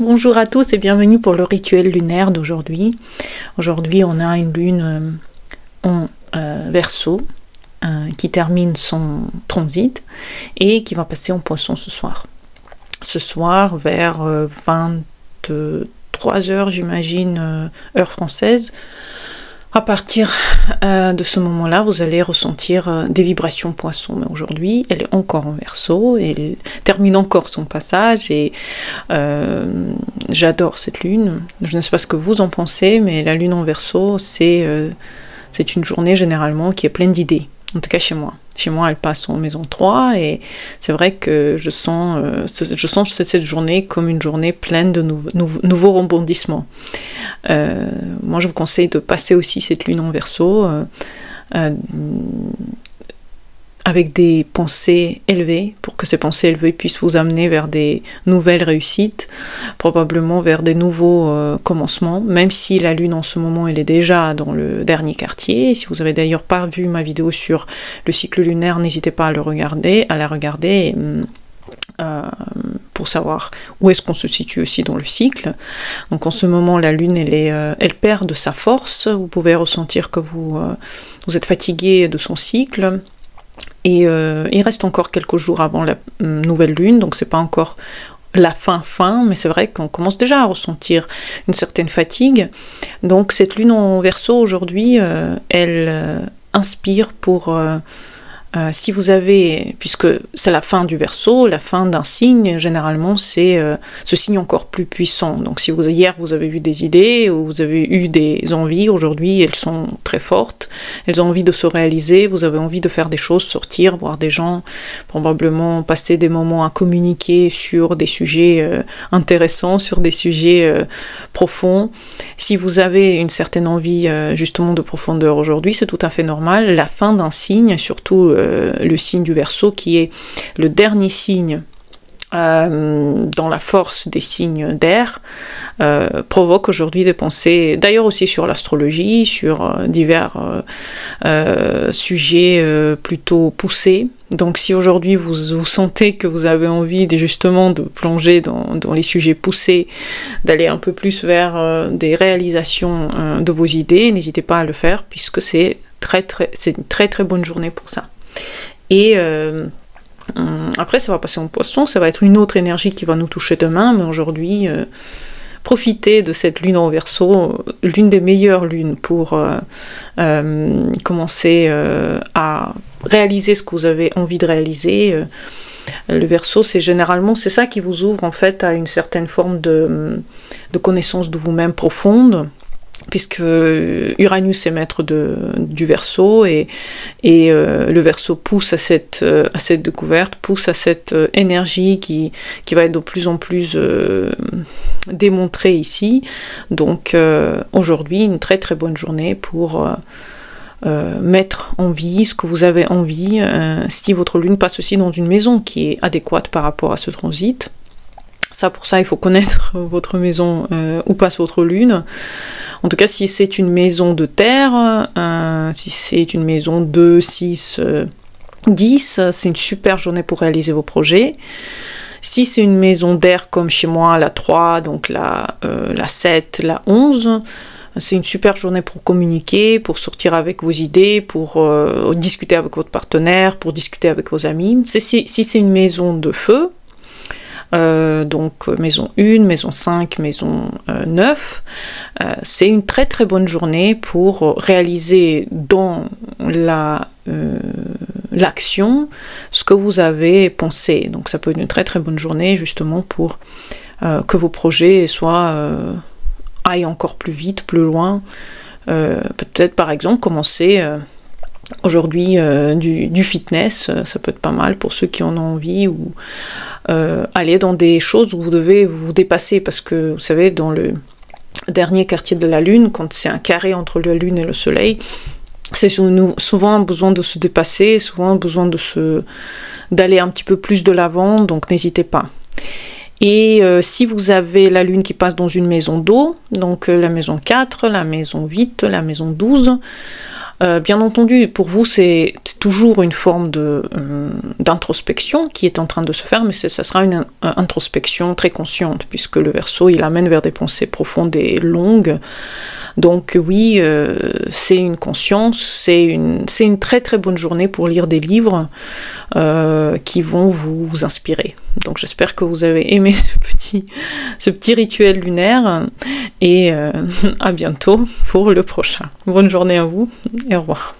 Bonjour à tous et bienvenue pour le rituel lunaire d'aujourd'hui. Aujourd'hui, on a une lune en Verseau qui termine son transit et qui va passer en Poisson ce soir. Ce soir, vers 23 heures, j'imagine, heure française. À partir de ce moment-là, vous allez ressentir des vibrations Poisson. Mais aujourd'hui, elle est encore en Verseau, elle termine encore son passage et j'adore cette lune. Je ne sais pas ce que vous en pensez, mais la lune en Verseau, c'est une journée généralement qui est pleine d'idées. En tout cas chez moi. Chez moi, elle passe en maison 3 et c'est vrai que je sens cette journée comme une journée pleine de nouveaux rebondissements. Moi, je vous conseille de passer aussi cette lune en Verseau avec des pensées élevées, pour que ces pensées élevées puissent vous amener vers des nouvelles réussites, probablement vers des nouveaux commencements, même si la lune en ce moment elle est déjà dans le dernier quartier. Si vous avez d'ailleurs pas vu ma vidéo sur le cycle lunaire, n'hésitez pas à la regarder pour savoir où est-ce qu'on se situe aussi dans le cycle. Donc en ce moment la lune elle perd de sa force, vous pouvez ressentir que vous êtes fatigué de son cycle. Et il reste encore quelques jours avant la nouvelle lune, donc c'est pas encore la fin, mais c'est vrai qu'on commence déjà à ressentir une certaine fatigue. Donc cette lune en Verseau aujourd'hui, elle inspire pour... si vous avez, puisque c'est la fin du Verseau, la fin d'un signe, généralement c'est ce signe encore plus puissant. Donc si hier vous avez eu des idées ou vous avez eu des envies, aujourd'hui elles sont très fortes, elles ont envie de se réaliser, vous avez envie de faire des choses, sortir, voir des gens, probablement passer des moments à communiquer sur des sujets intéressants, sur des sujets profonds. Si vous avez une certaine envie justement de profondeur aujourd'hui, c'est tout à fait normal. La fin d'un signe, surtout le signe du Verseau qui est le dernier signe dans la force des signes d'air, provoque aujourd'hui des pensées, d'ailleurs aussi sur l'astrologie, sur divers sujets plutôt poussés. Donc si aujourd'hui vous sentez que vous avez envie justement de plonger dans les sujets poussés, d'aller un peu plus vers des réalisations de vos idées, n'hésitez pas à le faire puisque c'est une très très bonne journée pour ça. Et après ça va passer en Poisson, ça va être une autre énergie qui va nous toucher demain, mais aujourd'hui profitez de cette lune en Verseau, l'une des meilleures lunes pour commencer à réaliser ce que vous avez envie de réaliser. Le Verseau, c'est ça qui vous ouvre en fait à une certaine forme de connaissance de vous-même profonde, puisque Uranus est maître du Verseau et le Verseau pousse à cette découverte, pousse à cette énergie qui va être de plus en plus démontrée ici. Donc aujourd'hui, une très très bonne journée pour mettre en vie ce que vous avez envie, si votre lune passe aussi dans une maison qui est adéquate par rapport à ce transit. Pour ça, il faut connaître votre maison où passe votre lune. En tout cas, si c'est une maison de terre, si c'est une maison 2, 6, 10, c'est une super journée pour réaliser vos projets. Si c'est une maison d'air comme chez moi, la 3, donc la 7, la 11, c'est une super journée pour communiquer, pour sortir avec vos idées, pour discuter avec votre partenaire, pour discuter avec vos amis. Si c'est une maison de feu, donc maison 1, maison 5, maison 9, c'est une très très bonne journée pour réaliser dans l'action ce que vous avez pensé. Donc ça peut être une très très bonne journée justement pour que vos projets aillent encore plus vite, plus loin. Peut-être par exemple commencer aujourd'hui du fitness, ça peut être pas mal pour ceux qui en ont envie, ou aller dans des choses où vous devez vous dépasser, parce que vous savez, dans le dernier quartier de la lune, quand c'est un carré entre la lune et le soleil, c'est souvent besoin de se dépasser, souvent besoin d'aller un petit peu plus de l'avant, donc n'hésitez pas. Et si vous avez la lune qui passe dans une maison d'eau, donc la maison 4, la maison 8, la maison 12, Bien entendu, pour vous, c'est toujours une forme d'introspection qui est en train de se faire, mais ça sera une introspection très consciente, puisque le Verseau, il amène vers des pensées profondes et longues. Donc oui, c'est une conscience, c'est une très très bonne journée pour lire des livres qui vont vous inspirer. Donc j'espère que vous avez aimé ce petit rituel lunaire, et à bientôt pour le prochain. Bonne journée à vous et au revoir.